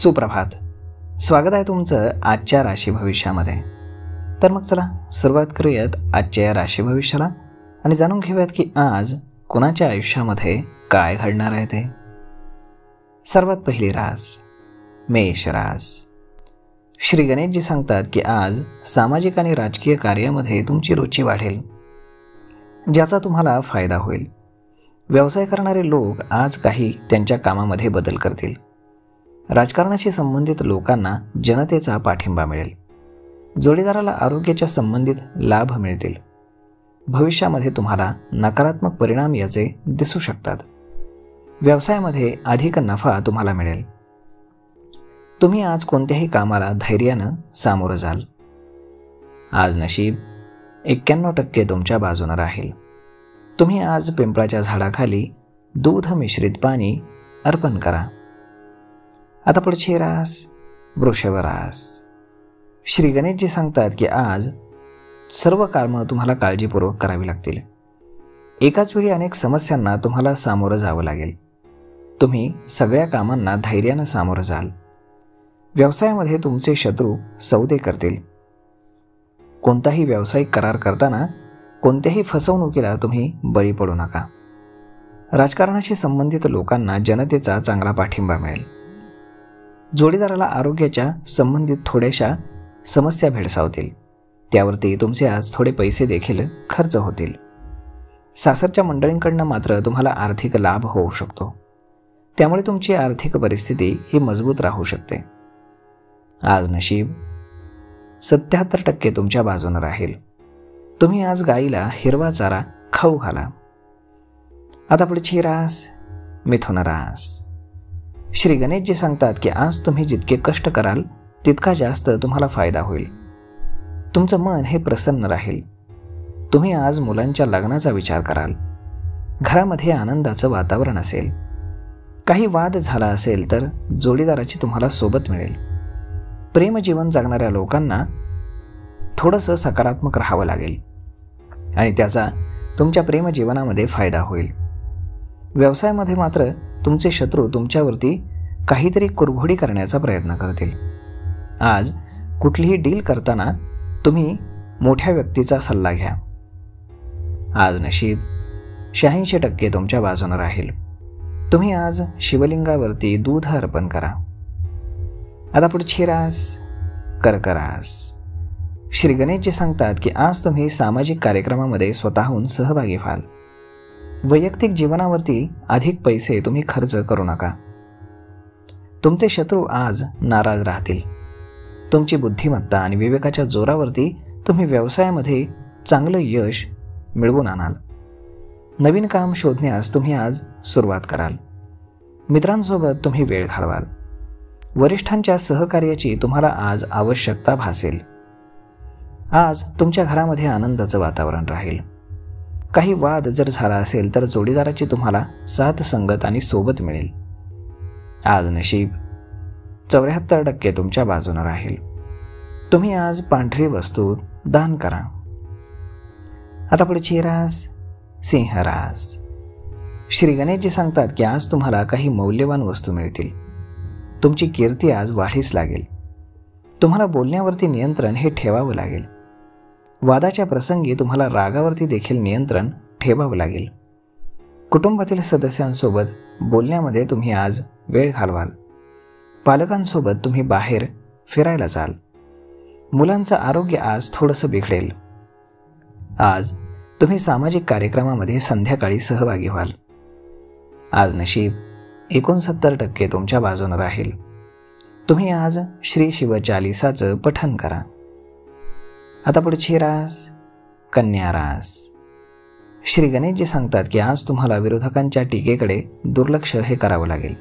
सुप्रभात. स्वागत आहे तुमचं आजच्या राशी भविष्यामध्ये. तर मग चला सुरुवात करूयात आजच्या या राशी भविष्याला आणि जाणून घेऊयात की आज कुणाच्या आयुष्यामध्ये काय घडणार आहे ते. सर्वात पहिली रास मेष रास. श्री गणेशजी सांगतात की आज सामाजिक आणि राजकीय कार्यामध्ये तुमची रुची वाढेल, ज्याचा तुम्हाला फायदा होईल. व्यवसाय करणारे लोक आज काही त्यांच्या कामामध्ये बदल करतील. राजकारणाशी संबंधित लोकांना जनतेचा पाठिंबा मिळेल. जोडीदाराला आरोग्याच्या संबंधित लाभ मिळतील. भविष्यामध्ये तुम्हाला नकारात्मक परिणाम याचे दिसू शकतात. व्यवसायामध्ये अधिक नफा तुम्हाला मिळेल. तुम्ही आज कोणत्याही कामाला धैर्यानं सामोरं जाल. आज नशीब 91% तुमच्या बाजूने राहील. तुम्ही आज पिंपळाच्या झाडाखाली दूध मिश्रित पाणी अर्पण करा. आता पुढची रास वृषभ रास. श्री गणेशजी सांगतात की आज सर्व कामं तुम्हाला काळजीपूर्वक करावी लागतील. एकाच वेळी अनेक समस्यांना तुम्हाला सामोरं जावं लागेल. तुम्ही सगळ्या कामांना धैर्यानं सामोरं जाल. व्यवसायामध्ये तुमचे शत्रू सौदे करतील. कोणताही व्यावसायिक करार करताना कोणत्याही फसवणुकीला तुम्ही बळी पडू नका. राजकारणाशी संबंधित लोकांना जनतेचा चांगला पाठिंबा मिळेल. जोडीदाराला आरोग्याच्या संबंधित थोड्याशा समस्या भेडसावतील. त्यावरती तुमचे आज थोडे पैसे देखील खर्च होतील. सासरच्या मंडळींकडनं मात्र तुम्हाला आर्थिक लाभ होऊ शकतो. त्यामुळे तुमची आर्थिक परिस्थिती ही मजबूत राहू शकते. आज नशीब 77% तुमच्या बाजूने राहील. तुम्ही आज गाईला हिरवा चारा खाऊ घाला. आता पुढची रास मिथुन रास. श्री गणेशजी सांगतात की आज तुम्ही जितके कष्ट कराल तितका जास्त तुम्हाला फायदा होईल. तुमचं मन हे प्रसन्न राहील. तुम्ही आज मुलांच्या लग्नाचा विचार कराल. घरामध्ये आनंदाचं वातावरण असेल. काही वाद झाला असेल तर जोडीदाराची तुम्हाला सोबत मिळेल. प्रेमजीवन जगणाऱ्या लोकांना थोडंसं सकारात्मक राहावं लागेल आणि त्याचा तुमच्या प्रेमजीवनामध्ये फायदा होईल. व्यवसायामध्ये मात्र तुमचे शत्रू तुमच्यावरती काहीतरी कुरघोडी करण्याचा प्रयत्न करतील. आज कुठलीही डील करताना तुम्ही मोठ्या व्यक्तीचा सल्ला घ्या. आज नशीब 86% तुमच्या बाजूने राहील. तुम्ही आज शिवलिंगावरती दूध अर्पण करा. आता पुढची रास कर्क रास. श्री गणेशजी सांगतात की आज तुम्ही सामाजिक कार्यक्रमामध्ये स्वतःहून सहभागी व्हाल. वैयक्तिक जीवनावरती अधिक पैसे तुम्ही खर्च करू नका. तुमचे शत्रू आज नाराज राहतील. तुमची बुद्धिमत्ता आणि विवेकाच्या जोरावरती तुम्ही व्यवसायामध्ये चांगलं यश मिळवून आणाल. नवीन काम शोधण्यास तुम्ही आज सुरुवात कराल. मित्रांसोबत तुम्ही वेळ घालवाल. वरिष्ठांच्या सहकार्याची तुम्हाला आज आवश्यकता भासेल. आज तुमच्या घरामध्ये आनंदाचं वातावरण राहील. काही वाद जर झाला असेल तर जोडीदाराची तुम्हाला साथ संगत आणि सोबत मिळेल. आज नशीब 74% तुमच्या बाजूने राहील. तुम्ही आज पांढरी वस्तू दान करा. आता पुढची रास सिंह रास. श्री गणेशजी सांगतात की आज तुम्हाला काही मौल्यवान वस्तू मिळतील. तुमची कीर्ती आज वाढीस लागेल. तुम्हाला बोलण्यावरती नियंत्रण हे ठेवावं लागेल. वादाच्या प्रसंगी तुम्हाला रागावरती देखील नियंत्रण ठेवावं लागेल. कुटुंबातील सदस्यांसोबत बोलण्यामध्ये तुम्ही आज वेळ घालवाल. पालकांसोबत तुम्ही बाहेर फिरायला जाल. मुलांचं आरोग्य आज थोडंसं बिघडेल. आज तुम्ही सामाजिक कार्यक्रमामध्ये संध्याकाळी सहभागी व्हाल. आज नशीब 69% तुमच्या बाजूने राहील. तुम्ही आज श्री शिवचालीसाचं पठण करा. आता पुढची रास कन्या रास. श्री गणेशजी सांगतात की आज तुम्हाला विरोधकांच्या टीकेकडे दुर्लक्ष हे करावं लागेल.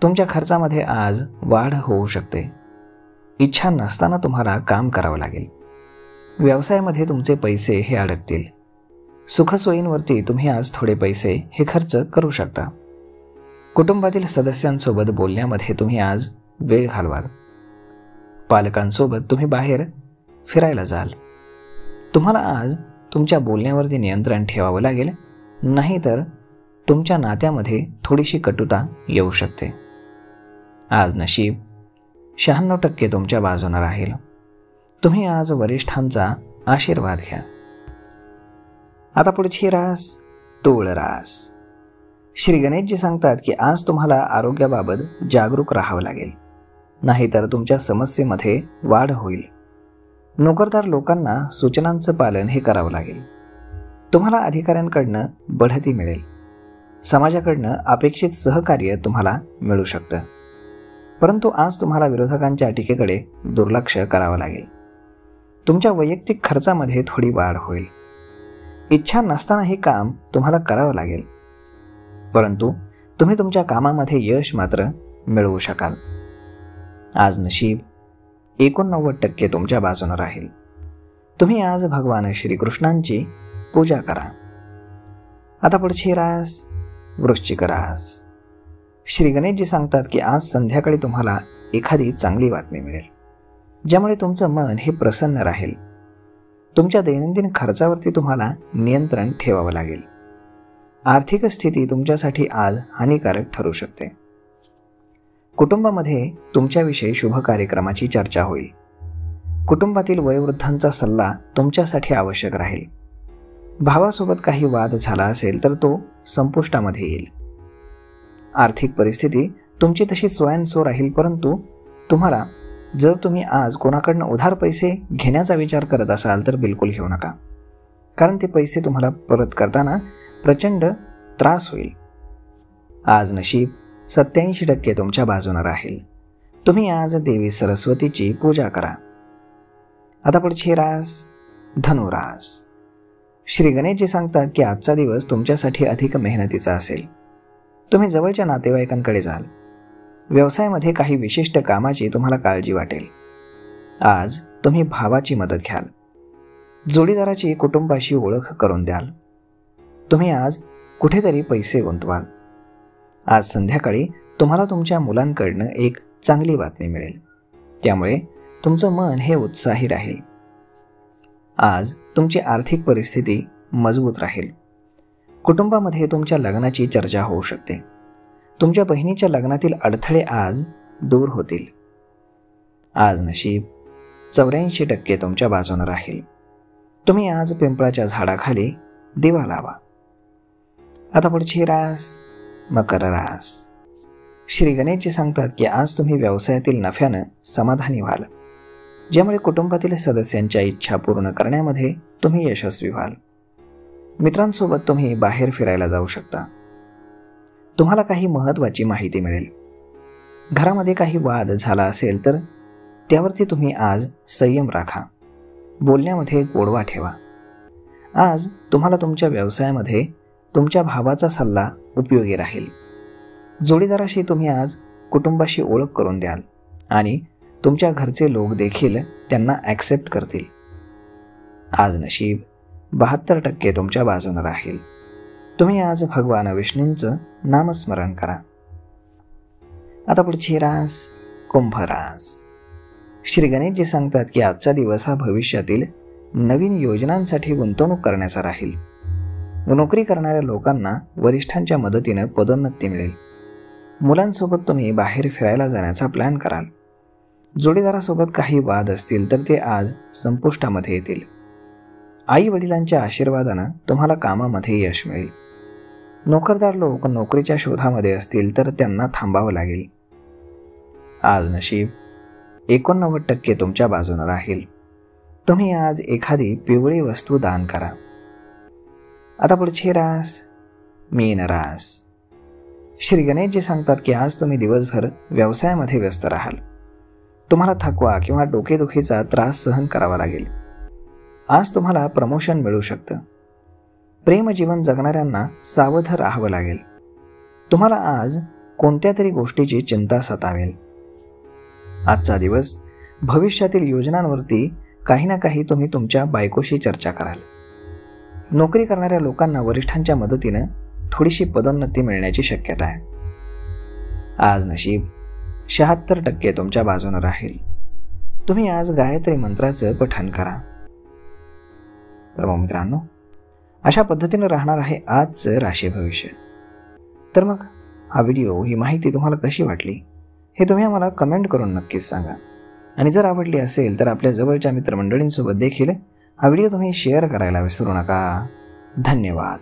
तुमच्या खर्चामध्ये आज वाढ होऊ शकते. इच्छा नसताना तुम्हाला काम करावं लागेल. व्यवसायामध्ये तुमचे पैसे हे अडकतील. सुखसोयींवरती तुम्ही आज थोडे पैसे हे खर्च करू शकता. कुटुंबातील सदस्यांसोबत बोलण्यामध्ये तुम्ही आज वेळ घालवाल. पालकांसोबत तुम्ही बाहेर फिरायला जाल. तुम्हाला आज तुमच्या बोलण्यावरती नियंत्रण ठेवावं लागेल, नाहीतर तुमच्या नात्यामध्ये थोडीशी कटुता येऊ शकते. आज नशीब 96% तुमच्या बाजूने राहील. तुम्ही आज वरिष्ठांचा आशीर्वाद घ्या. आता पुढची रास तूळ रास. श्री गणेशजी सांगतात की आज तुम्हाला आरोग्याबाबत जागरूक राहावं लागेल, नाहीतर तुमच्या समस्येमध्ये वाढ होईल. नोकरदार लोकांना सूचनांचं पालन हे करावं लागेल. तुम्हाला अधिकाऱ्यांकडनं बढती मिळेल. समाजाकडनं अपेक्षित सहकार्य तुम्हाला मिळू शकतं, परंतु आज तुम्हाला विरोधकांच्या टीकेकडे दुर्लक्ष करावं लागेल. तुमच्या वैयक्तिक खर्चामध्ये थोडी वाढ होईल. इच्छा नसताना हे काम तुम्हाला करावं लागेल, परंतु तुम्ही तुमच्या कामामध्ये यश मात्र मिळवू शकाल. आज नशीब 89% तुमच्या बाजूने राहील. तुम्ही आज भगवान श्रीकृष्णांची पूजा करा. आता पुढची रास वृश्चिक रास. श्री गणेशजी सांगतात की आज संध्याकाळी तुम्हाला एखादी चांगली बातमी मिळेल, ज्यामुळे तुमचं मन हे प्रसन्न राहील. तुमच्या दैनंदिन खर्चावरती तुम्हाला नियंत्रण ठेवावं लागेल. आर्थिक स्थिती तुमच्यासाठी आज हानिकारक ठरू शकते. कुटुंबामध्ये तुमच्याविषयी शुभ कार्यक्रमाची चर्चा होईल. कुटुंबातील वयोवृद्धांचा सल्ला तुमच्यासाठी आवश्यक राहील. भावासोबत काही वाद झाला असेल तर तो संपुष्टामध्ये येईल. आर्थिक परिस्थिती तुमची तशी स्वयंसो राहील, परंतु तुम्हाला जर तुम्ही आज कोणाकडनं उधार पैसे घेण्याचा विचार करत असाल तर बिलकुल घेऊ नका, कारण ते पैसे तुम्हाला परत करताना प्रचंड त्रास होईल. आज नशीब 87% तुमच्या बाजूने राहील. तुम्ही आज देवी सरस्वतीची पूजा करा. आता पुढची रास धनुरास. श्री गणेशजी सांगतात की आजचा दिवस तुमच्यासाठी अधिक मेहनतीचा असेल. तुम्ही जवळच्या नातेवाईकांकडे जाल. व्यवसायामध्ये काही विशिष्ट कामाची तुम्हाला काळजी वाटेल. आज तुम्ही भावाची मदत घ्याल. जोडीदाराची कुटुंबाशी ओळख करून द्याल. तुम्ही आज कुठेतरी पैसे गुंतवाल. आज संध्याकाळी तुम्हाला तुमच्या मुलांकडनं एक चांगली बातमी मिळेल, त्यामुळे तुमचं मन हे उत्साही राहील. आज तुमची आर्थिक परिस्थिती मजबूत राहील. कुटुंबामध्ये तुमच्या लग्नाची चर्चा होऊ शकते. तुमच्या बहिणीच्या लग्नातील अडथळे आज दूर होतील. आज नशीब 84% तुमच्या बाजूने राहील. तुम्ही आज पिंपळाच्या झाडाखाली दिवा लावा. आता पुढची रास मकर रास. श्री गणेशजी सांगतात की आज तुम्ही व्यवसायातील नफ्यानं समाधानी व्हाल, ज्यामुळे कुटुंबातील सदस्यांच्या इच्छा पूर्ण करण्यामध्ये तुम्ही यशस्वी व्हाल. मित्रांसोबत तुम्ही बाहेर फिरायला जाऊ शकता. तुम्हाला काही महत्त्वाची माहिती मिळेल. घरामध्ये काही वाद झाला असेल तर त्यावरती तुम्ही आज संयम राखा. बोलण्यामध्ये गोडवा ठेवा. आज तुम्हाला तुमच्या व्यवसायामध्ये तुमच्या भावाचा सल्ला उपयोगी राहील. जोडीदाराशी तुम्ही आज कुटुंबाशी ओळख करून द्याल आणि तुमच्या घरचे लोक देखील त्यांना ॲक्सेप्ट करतील. आज नशीब 72% तुमच्या बाजूने राहील. तुम्ही आज भगवान विष्णूंचं नामस्मरण करा. आता पुढची रास कुंभ रास. श्री गणेशजी सांगतात की आजचा दिवस हा भविष्यातील नवीन योजनांसाठी गुंतवणूक करण्याचा राहील. नोकरी करणाऱ्या लोकांना वरिष्ठांच्या मदतीनं पदोन्नती मिळेल. मुलांसोबत तुम्ही बाहेर फिरायला जाण्याचा प्लॅन कराल. जोडीदारासोबत काही वाद असतील तर ते आज संपुष्टामध्ये येतील. आई वडिलांच्या आशीर्वादानं तुम्हाला कामामध्ये यश मिळेल. नोकरदार लोक नोकरीच्या शोधामध्ये असतील तर त्यांना थांबावं लागेल. आज नशीब 89% तुमच्या बाजूने राहील. तुम्ही आज एखादी पिवळी वस्तू दान करा. आता पुढची रास मीन रास. श्री गणेशजी सांगतात की आज तुम्ही दिवसभर व्यवसायामध्ये व्यस्त राहाल. तुम्हाला थकवा किंवा डोकेदुखीचा त्रास सहन करावा लागेल. आज तुम्हाला प्रमोशन मिळू शकतं. प्रेमजीवन जगणाऱ्यांना सावध राहावं लागेल. तुम्हाला आज कोणत्या तरी गोष्टीची चिंता सतावेल. आजचा दिवस भविष्यातील योजनांवरती काही ना काही तुम्ही तुमच्या बायकोशी चर्चा कराल. नोकरी करणाऱ्या लोकांना वरिष्ठांच्या मदतीनं थोडीशी पदोन्नती मिळण्याची शक्यता आहे. आज नशीब 76% तुमच्या बाजूने राहील. तुम्ही आज गायत्री मंत्राचं पठण करा. तर मग मित्रांनो, अशा पद्धतीने राहणार आहे आजचं राशी भविष्य. तर मग हा व्हिडिओ, ही माहिती तुम्हाला कशी वाटली हे तुम्ही आम्हाला कमेंट करून नक्कीच सांगा. आणि जर आवडली असेल तर आपल्या जवळच्या मित्रमंडळींसोबत देखील हा व्हिडिओ तुम्ही शेअर करायला विसरू नका. धन्यवाद.